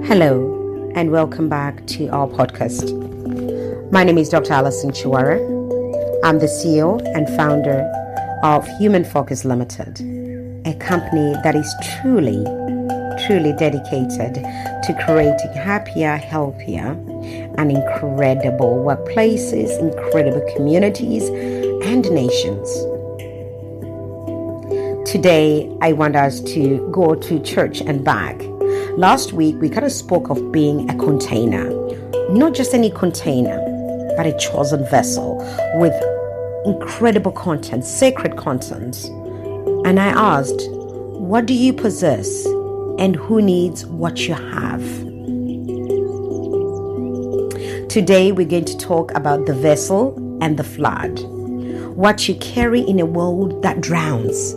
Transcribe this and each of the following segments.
Hello, and welcome back to our podcast. My name is Dr. Alison Chiwara. I'm the CEO and founder of Human Focus Limited, a company that is truly dedicated to creating happier, healthier, and incredible workplaces, incredible communities, and nations. Today, I want us to go to church and back. Last week, we kind of spoke of being a container, not just any container, but a chosen vessel with incredible content, sacred content. And I asked, what do you possess and who needs what you have? Today, we're going to talk about the vessel and the flood, what you carry in a world that drowns.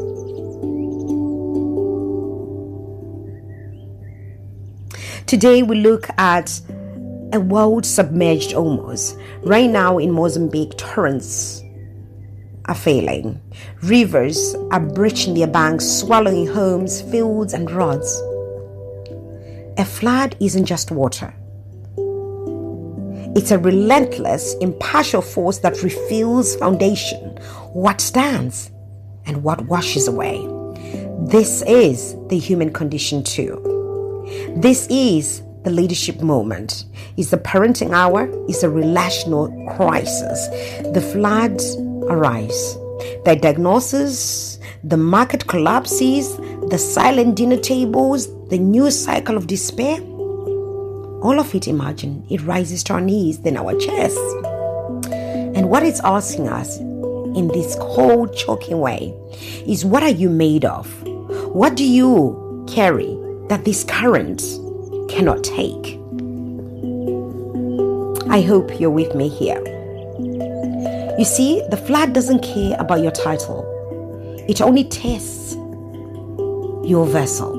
Today we look at a world submerged almost. Right now in Mozambique, torrents are failing. Rivers are breaching their banks, swallowing homes, fields, and roads. A flood isn't just water. It's a relentless, impartial force that reveals foundation, what stands, and what washes away. This is the human condition too. This is the leadership moment. It's the parenting hour. It's a relational crisis. The flood arrives. The diagnoses, the market collapses, the silent dinner tables, the new cycle of despair. All of it, imagine, it rises to our knees, then our chests. And what it's asking us in this cold, choking way is, what are you made of? What do you carry that this current cannot take? I hope you're with me here. You see, the flood doesn't care about your title. It only tests your vessel.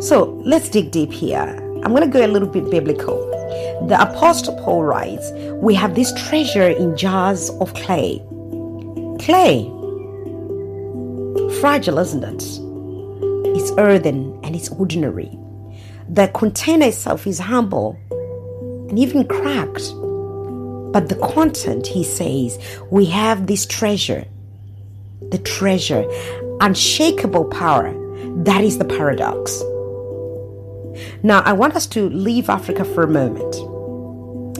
So let's dig deep here. I'm going to go a little bit biblical. The Apostle Paul writes, we have this treasure in jars of clay. Clay. Fragile, isn't it? It's earthen and it's ordinary. The container itself is humble and even cracked. But the content, he says, we have this treasure. The treasure, unshakable power. That is the paradox. Now, I want us to leave Africa for a moment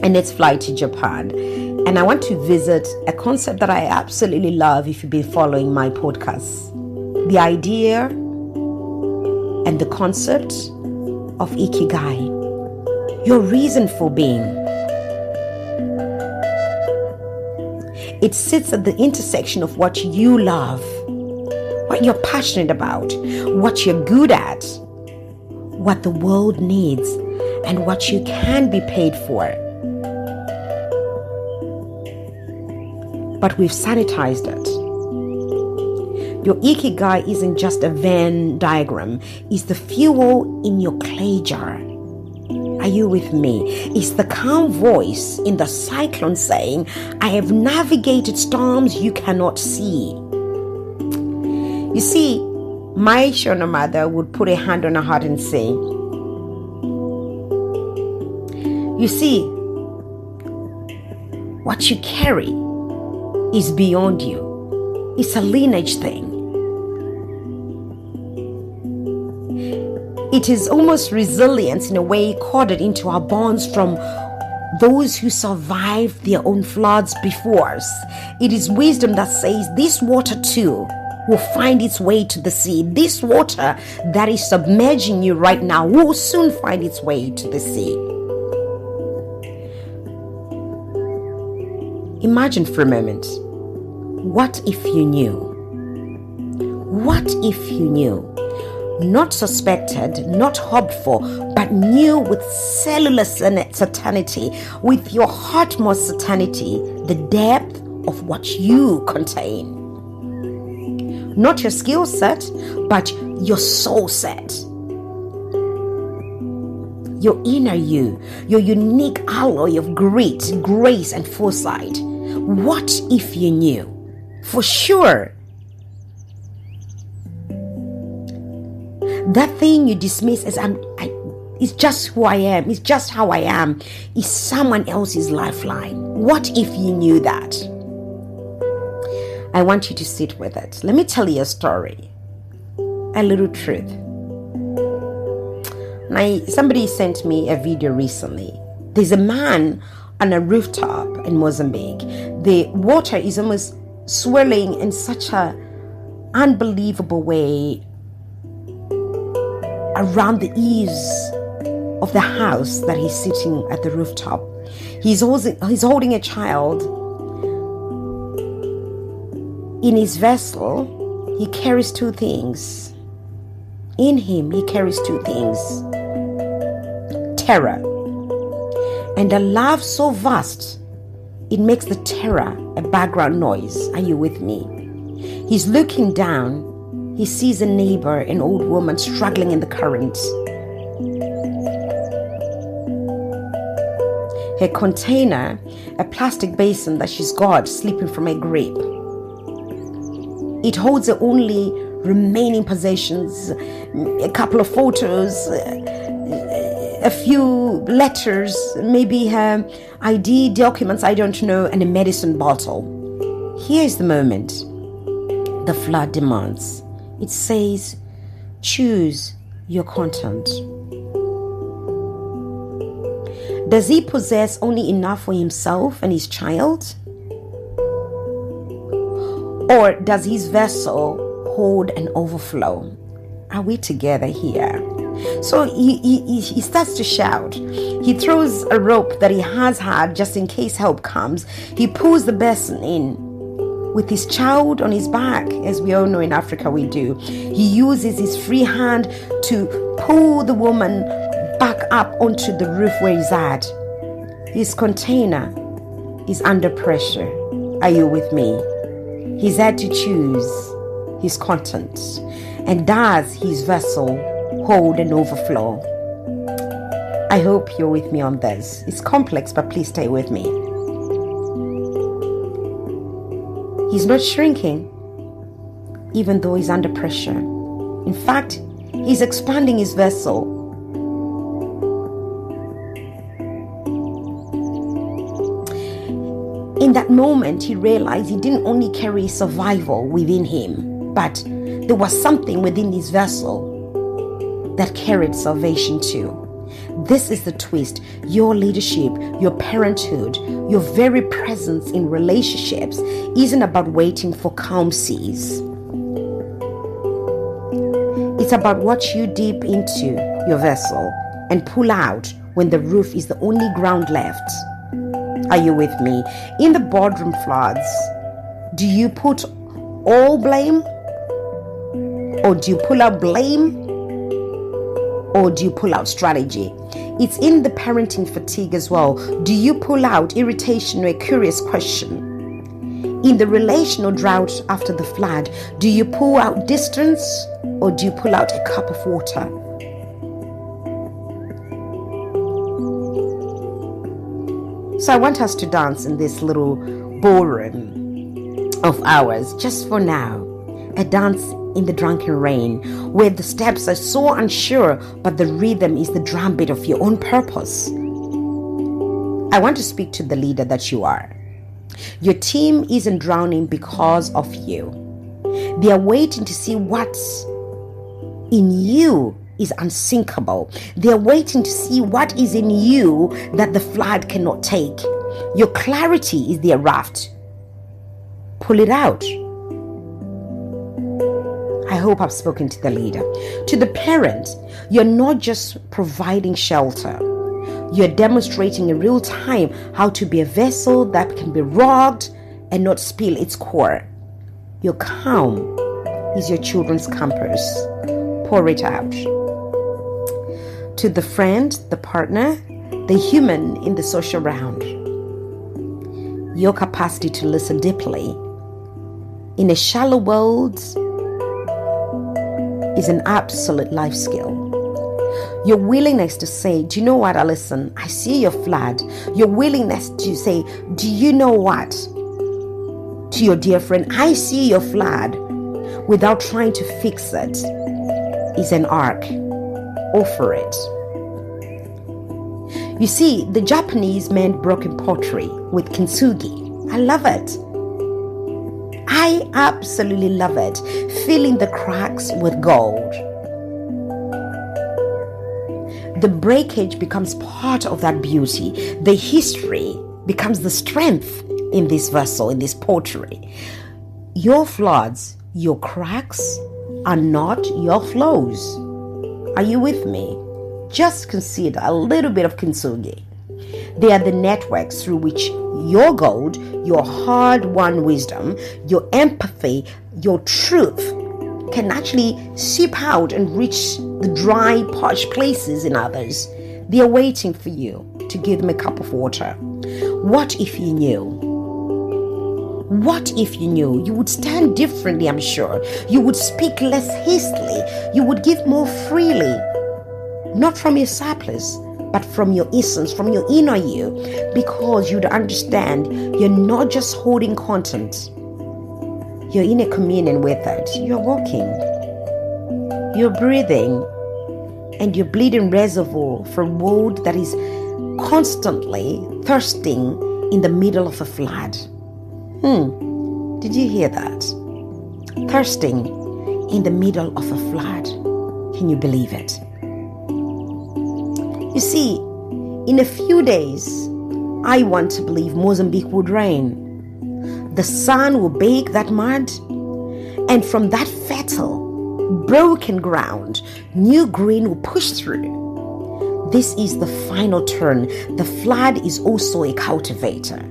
and let's fly to Japan. And I want to visit a concept that I absolutely love if you've been following my podcasts. The idea and the concept of Ikigai, your reason for being. It sits at the intersection of what you love, what you're passionate about, what you're good at, what the world needs, and what you can be paid for. But we've sanitized it. Your Ikigai isn't just a Venn diagram. It's the fuel in your clay jar. Are you with me? It's the calm voice in the cyclone saying, I have navigated storms you cannot see. You see, my Shona mother would put a hand on her heart and say, you see, what you carry is beyond you. It's a lineage thing. It is almost resilience in a way coded into our bonds from those who survived their own floods before us. It is wisdom that says this water too will find its way to the sea. This water that is submerging you right now will soon find its way to the sea. Imagine for a moment, what if you knew? What if you knew? Not suspected, not hoped for, but knew with cellular certainty, with your heartmost certainty, the depth of what you contain. Not your skill set, but your soul set. Your inner you, your unique alloy of grit, grace, and foresight. What if you knew? For sure. That thing you dismiss as it's just who I am, it's just how I am, is someone else's lifeline. What if you knew that? I want you to sit with it. Let me tell you a story, a little truth. Somebody sent me a video recently. There's a man on a rooftop in Mozambique. The water is almost swirling in such a unbelievable way around the eaves of the house that he's sitting at the rooftop. He's holding a child. In his vessel, he carries two things. In him, he carries two things: terror and a love so vast it makes the terror a background noise. Are you with me? He's looking down. He sees a neighbor, an old woman, struggling in the current. Her container, a plastic basin that she's got, slipping from a grip. It holds her only remaining possessions, a couple of photos, a few letters, maybe her ID documents, I don't know, and a medicine bottle. Here's the moment the flood demands. It says, choose your content. Does he possess only enough for himself and his child? Or does his vessel hold an overflow? Are we together here? So he starts to shout. He throws a rope that he has had just in case help comes. He pulls the basin in with his child on his back, as we all know in Africa we do. He uses his free hand to pull the woman back up onto the roof where he's at. His container is under pressure. Are you with me? He's had to choose his content. And does his vessel hold an overflow? I hope you're with me on this. It's complex, but please stay with me. He's not shrinking, even though he's under pressure. In fact, he's expanding his vessel. In that moment, he realized he didn't only carry survival within him, but there was something within his vessel that carried salvation too. This is the twist. Your leadership, your parenthood, your very presence in relationships isn't about waiting for calm seas. It's about what you dip into your vessel and pull out when the roof is the only ground left. Are you with me? In the boardroom floods, do you put all blame? Or do you pull out blame? Or do you pull out strategy? It's in the parenting fatigue as well. Do you pull out irritation or a curious question? In the relational drought after the flood, do you pull out distance or do you pull out a cup of water? So I want us to dance in this little ballroom of ours, just for now. A dance in the drunken rain, where the steps are so unsure, but the rhythm is the drumbeat of your own purpose. I want to speak to the leader that you are. Your team isn't drowning because of you. They are waiting to see what's in you is unsinkable. They are waiting to see what is in you that the flood cannot take. Your clarity is their raft. Pull it out. I hope I've spoken to the leader. To the parent, you're not just providing shelter. You're demonstrating in real time how to be a vessel that can be rocked and not spill its core. Your calm is your children's compass. Pour it out. To the friend, the partner, the human in the social round, your capacity to listen deeply in a shallow world is an absolute life skill. Your willingness to say, do you know what, Alison? I see your flood. Your willingness to say, do you know what? To your dear friend, I see your flood, without trying to fix it, is an ark. Offer it. You see, the Japanese mend broken pottery with Kintsugi. I love it. I absolutely love it. Filling the cracks with gold. The breakage becomes part of that beauty. The history becomes the strength in this vessel, in this pottery. Your floods, your cracks are not your flows. Are you with me? Just consider a little bit of Kintsugi. They are the networks through which your gold, your hard-won wisdom, your empathy, your truth can actually seep out and reach the dry, parched places in others. They are waiting for you to give them a cup of water. What if you knew? What if you knew? You would stand differently, I'm sure. You would speak less hastily. You would give more freely. Not from your surplus, but from your essence, from your inner you, because you'd understand you're not just holding content. You're in a communion with it. You're walking. You're breathing. And you're bleeding reservoir for a world that is constantly thirsting in the middle of a flood. Did you hear that? Thirsting in the middle of a flood. Can you believe it? You see, in a few days, I want to believe Mozambique would rain. The sun will bake that mud, and from that fertile, broken ground, new green will push through. This is the final turn. The flood is also a cultivator.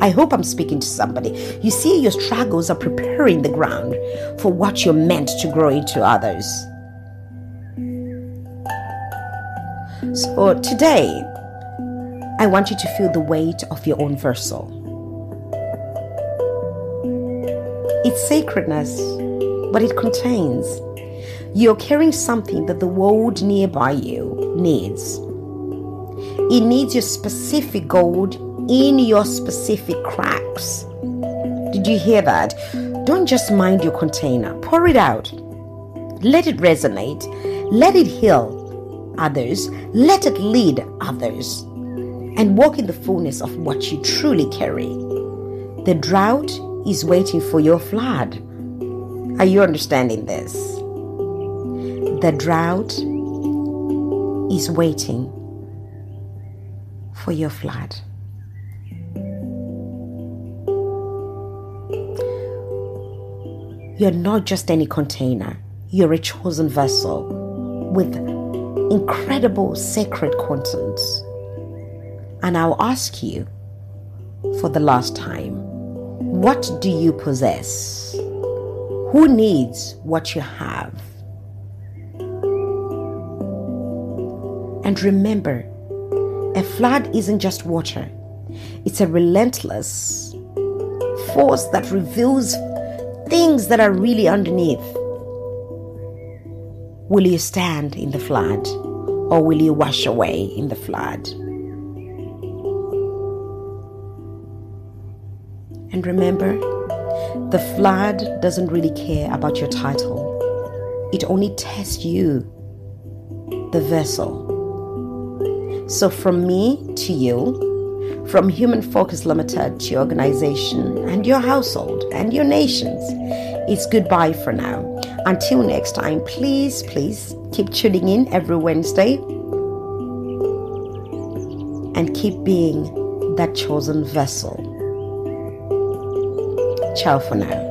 I hope I'm speaking to somebody. You see, your struggles are preparing the ground for what you're meant to grow into others. So today, I want you to feel the weight of your own vessel. It's sacredness, but it contains. You're carrying something that the world nearby you needs. It needs your specific gold in your specific cracks. Did you hear that? Don't just mind your container. Pour it out. Let it resonate. Let it heal others. Let it lead others. And walk in the fullness of what you truly carry. The drought is waiting for your flood. Are you understanding this? The drought is waiting for your flood. You're not just any container. You're a chosen vessel with incredible sacred contents. And I'll ask you for the last time, what do you possess? Who needs what you have? And remember, a flood isn't just water. It's a relentless force that reveals things that are really underneath. Will you stand in the flood, or will you wash away in the flood? And remember, the flood doesn't really care about your title. It only tests you, the vessel. So from me to you, from Human Focus Limited to your organization and your household and your nations, it's goodbye for now. Until next time, please keep tuning in every Wednesday and keep being that chosen vessel. Ciao for now.